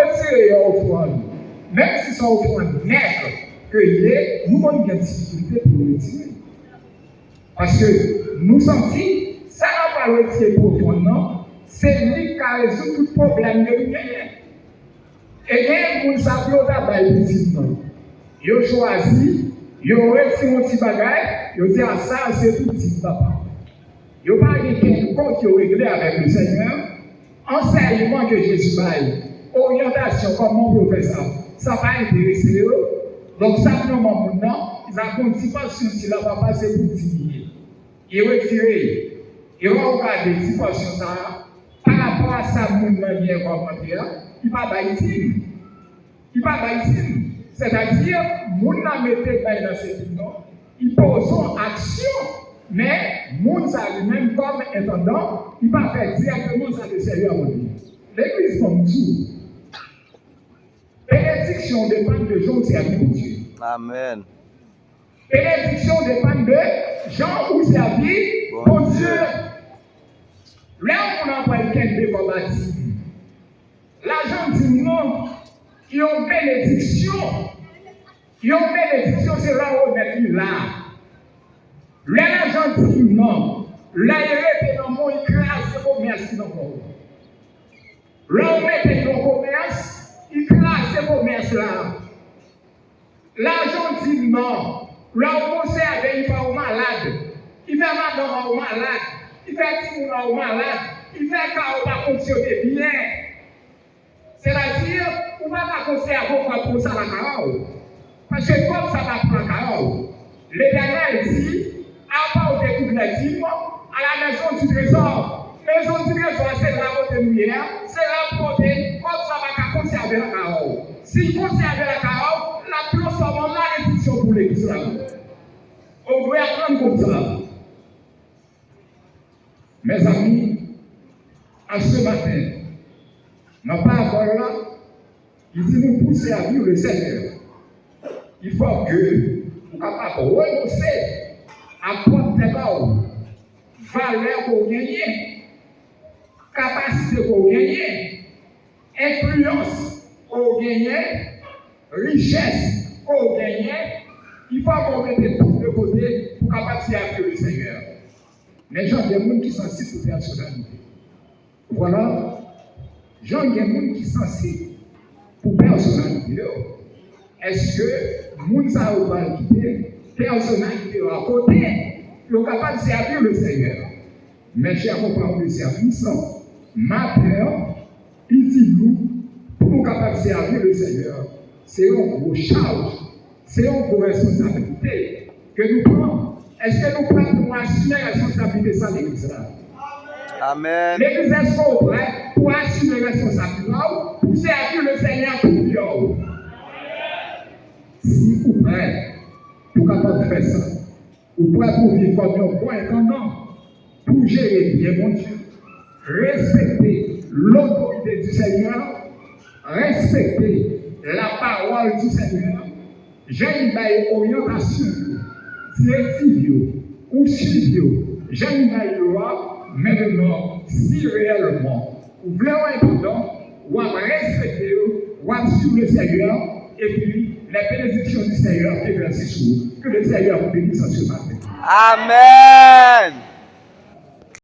retirer l'offrande, même si c'est une offrande nette, que nous avons des difficultés pour le retirer. Parce que nous sommes dit, ça n'a pas retirer profondément, c'est lui qui a résolu tout problème de l'humanité. Et bien, vous savez, vous avez petit temps. Vous choisi, vous retirez un petit bagage, vous dites, ah, ça, c'est tout petit papa. Vous n'avez pas de compte que vous réglez avec le Seigneur. Enseignement que Jésus baille, orientation, comment on peut faire ça, ça va intéresser eux. Donc, simplement, maintenant, ils ont une situation si la va passer pour diminuer. Ils retirent, ils vont regarder la situation ça, par rapport à ça, mon manière commentaire, il ne va pas ici. Il ne va pas ici. C'est-à-dire, mon n'a metté dans cette nom, ils posent en action. Mais, moun sa lui-même comme intendant, il va faire directement ça de sérieux à mon Dieu. L'église comme tout. Bénédiction dépend de gens qui servent pour Dieu. Amen. Bénédiction dépend de gens qui servent pour Dieu. Là où on a pas quelqu'un de combattu, l'argent dit non, qui ont bénédiction. Qui ont bénédiction, c'est là où on est là. L'argent dit non. Là, il est dans mon écrase pour merci dans mon. Là, on met dans le commerce, il classe pour merci là. L'argent dit non. Là, on conseille avec il va au malade. Il fait madame au malade. Il fait tout au malade. Il fait quand on va fonctionner bien. C'est-à-dire, on va pas conseiller à beaucoup pour ça la carole. Parce que comme ça va prendre la carole, les derniers ici, à part au découvrir à la maison du trésor. Maison du trésor, c'est là où on est, c'est là où on est, comme ça va conserver la carole. Si conserve la carole, la transforme la réduction pour l'église. On doit apprendre comme ça. Mes amis, à ce matin, n'a pas encore là, il dit nous pousser à vivre le Seigneur. Il faut que nous capables de renoncer à prendre des balles, valeur pour gagner, capacité pour gagner, influence pour gagner, richesse pour gagner. Il faut qu'on mette tout de côté pour capable de servir le Seigneur. Mais j'en ai des gens qui sont sensibles pour personnalité. Voilà. J'en ai des gens qui sont sensibles pour personnalité. Est-ce que nous avons validé personnalité à côté, nous sommes capables de servir le Seigneur? Mes chers compagnons de service, matin, il dit nous, pour nous capables de servir le Seigneur, c'est une grosse charge, c'est une grosse responsabilité que nous prenons. Est-ce que nous prenons pour assumer la responsabilité de ça l'église là? Amen. L'église est prête pour assumer la responsabilité pour servir le Seigneur pour Dieu. Si vous êtes prêts pour capable de faire ça, vous prêts pour vivre comme un bon intendant, pour gérer bien mon Dieu, respecter l'autorité du Seigneur, respecter la parole du Seigneur, j'ai une orientation directive ou suivie, j'ai une loi, maintenant, si réellement vous voulez un intendant, vous respecter, vous suivre le Seigneur, et puis les bénédictions du Seigneur qui versent sur vous. Que le Seigneur vous bénisse en ce matin. Amen.